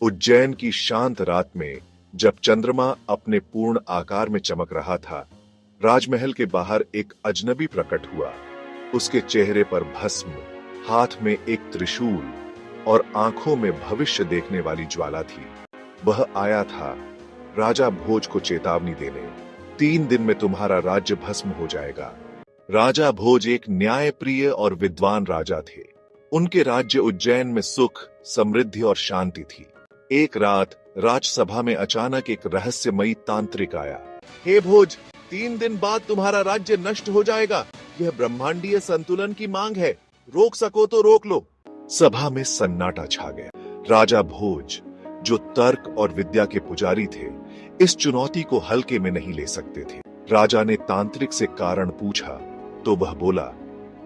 उज्जैन की शांत रात में जब चंद्रमा अपने पूर्ण आकार में चमक रहा था, राजमहल के बाहर एक अजनबी प्रकट हुआ। उसके चेहरे पर भस्म, हाथ में एक त्रिशूल और आंखों में भविष्य देखने वाली ज्वाला थी। वह आया था राजा भोज को चेतावनी देने। 3 दिन में तुम्हारा राज्य भस्म हो जाएगा। राजा भोज एक न्यायप्रिय और विद्वान राजा थे। उनके राज्य उज्जैन में सुख, समृद्धि और शांति थी। एक रात राजसभा में अचानक एक रहस्यमयी तांत्रिक आया। हे भोज, 3 दिन बाद तुम्हारा राज्य नष्ट हो जाएगा। यह ब्रह्मांडीय संतुलन की मांग है। रोक सको तो रोक लो। सभा में सन्नाटा छा गया। राजा भोज, जो तर्क और विद्या के पुजारी थे, इस चुनौती को हल्के में नहीं ले सकते थे। राजा ने तांत्रिक से कारण पूछा तो वह बोला,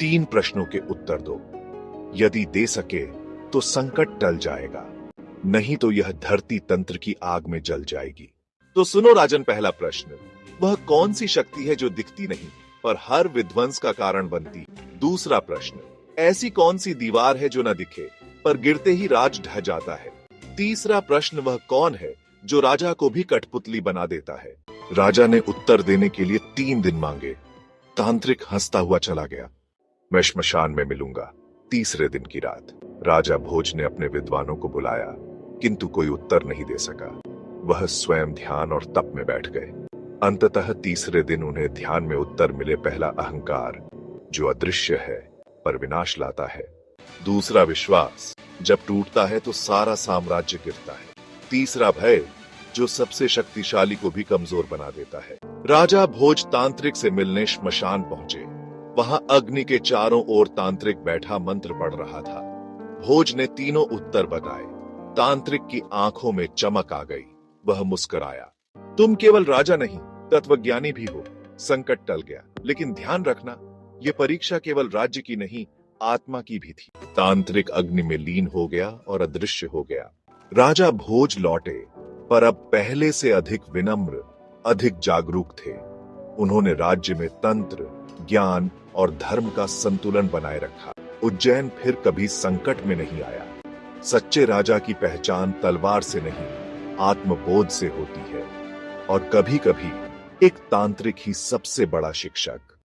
3 प्रश्नों के उत्तर दो। यदि दे सके तो संकट टल जाएगा, नहीं तो यह धरती तंत्र की आग में जल जाएगी। तो सुनो राजन, पहला प्रश्न, वह कौन सी शक्ति है जो दिखती नहीं पर हर विध्वंस का कारण बनती? दूसरा प्रश्न, ऐसी कौन सी दीवार है जो न दिखे पर गिरते ही राज ढह जाता है? तीसरा प्रश्न, वह कौन है जो राजा को भी कठपुतली बना देता है? राजा ने उत्तर देने के लिए 3 दिन मांगे। तांत्रिक हंसता हुआ चला गया। मैं श्मशान में मिलूंगा। तीसरे दिन की रात राजा भोज ने अपने विद्वानों को बुलाया, किंतु कोई उत्तर नहीं दे सका। वह स्वयं ध्यान और तप में बैठ गए। अंततः तीसरे दिन उन्हें ध्यान में उत्तर मिले। पहला, अहंकार, जो अदृश्य है पर विनाश लाता है। दूसरा, विश्वास, जब टूटता है तो सारा साम्राज्य गिरता है। तीसरा, भय, जो सबसे शक्तिशाली को भी कमजोर बना देता है। राजा भोज तांत्रिक से मिलने श्मशान पहुंचे। वहां अग्नि के चारों ओर तांत्रिक बैठा मंत्र पढ़ रहा था। भोज ने तीनों उत्तर बताए। तांत्रिक की आंखों में चमक आ गई। वह मुस्कुराया। तुम केवल राजा नहीं, तत्वज्ञानी भी हो। संकट टल गया, लेकिन ध्यान रखना, ये परीक्षा केवल राज्य की नहीं, आत्मा की भी थी। तांत्रिक अग्नि में लीन हो गया और अदृश्य हो गया। राजा भोज लौटे, पर अब पहले से अधिक विनम्र, अधिक जागरूक थे। उन्होंने राज्य में तंत्र, ज्ञान और धर्म का संतुलन बनाए रखा। उज्जैन फिर कभी संकट में नहीं आया। सच्चे राजा की पहचान तलवार से नहीं, आत्मबोध से होती है। और कभी-कभी एक तांत्रिक ही सबसे बड़ा शिक्षक।